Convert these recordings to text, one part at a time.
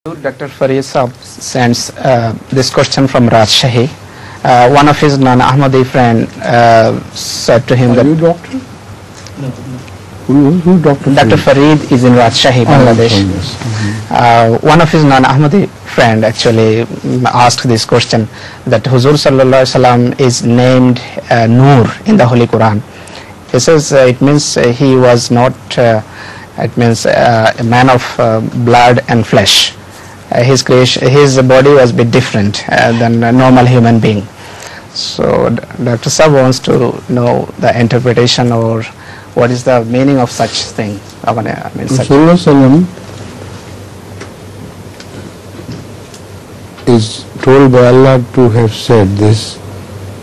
Dr. Farid Saab sends this question from Rajshahi. One of his non-Ahmadi friend said to him that... Are you doctor? No. Who Dr. Dr. Farid is in Rajshahi, Bangladesh. One of his non-Ahmadi friend actually asked this question, that Huzur Sallallahu Alaihi Wasallam is named Noor in the Holy Quran. He says it means he was not, it means a man of blood and flesh. His body was a bit different than a normal human being. So Dr. Saab wants to know the interpretation or what is the meaning of such thing. Rasulullah is told by Allah to have said this,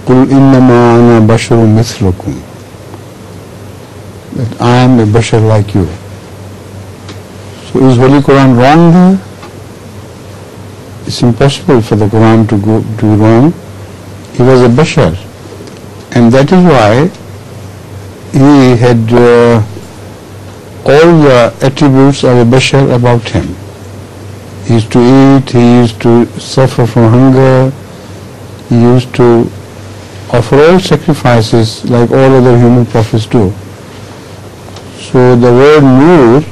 Qul innama ana basharun mithlukum, that I am a bashar like you. So is Holy Quran wrong there? It's impossible for the Quran to go wrong. He was a bashar, and that is why he had all the attributes of a bashar about him. He used to eat, he used to suffer from hunger, he used to offer all sacrifices like all other human prophets do. So the word Noor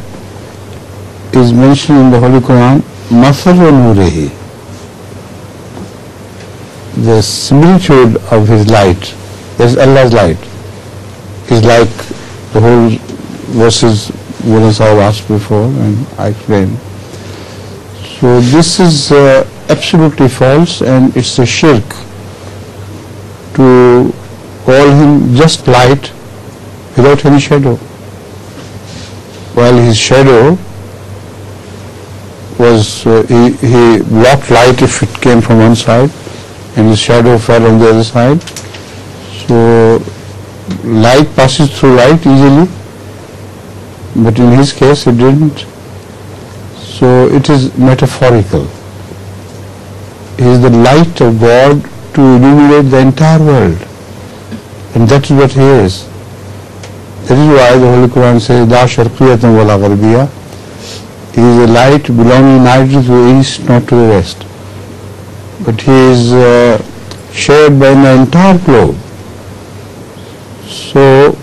is mentioned in the Holy Quran, Masrur Noorehi. The similitude of his light, there's Allah's light, is like the whole verses Wala asked before and I explained. So this is absolutely false, and it's a shirk to call him just light without any shadow, while his shadow was, he blocked light if it came from one side, and his shadow fell on the other side. So light passes through light easily, but in his case it didn't. So it is metaphorical. He is the light of God to illuminate the entire world, and that is what he is. That is why the Holy Quran says, Da sharqiyatan wala gharbiya. He is a light belonging neither to the east nor to the west, but he is shared by the entire globe. So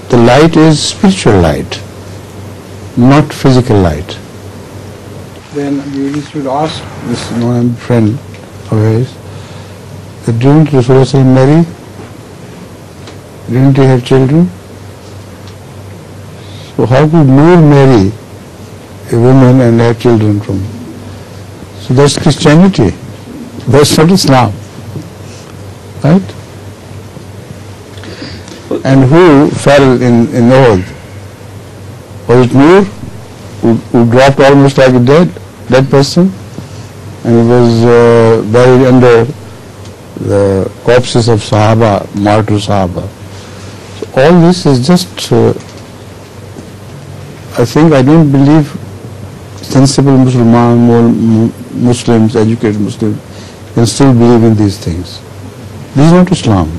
the light is spiritual light, not physical light. Then you should ask this friend of his, that didn't Rasulullah marry? Didn't he have children? So how could Noor marry a woman and have children from? So that's Christianity. That's not Islam, right? And who fell in oath? Was it Noor, who dropped almost like a dead person, and he was buried under the corpses of Sahaba, martyr Sahaba? So all this is just, I don't believe sensible Muslims, educated Muslims, can still believe in these things. This is not Islam.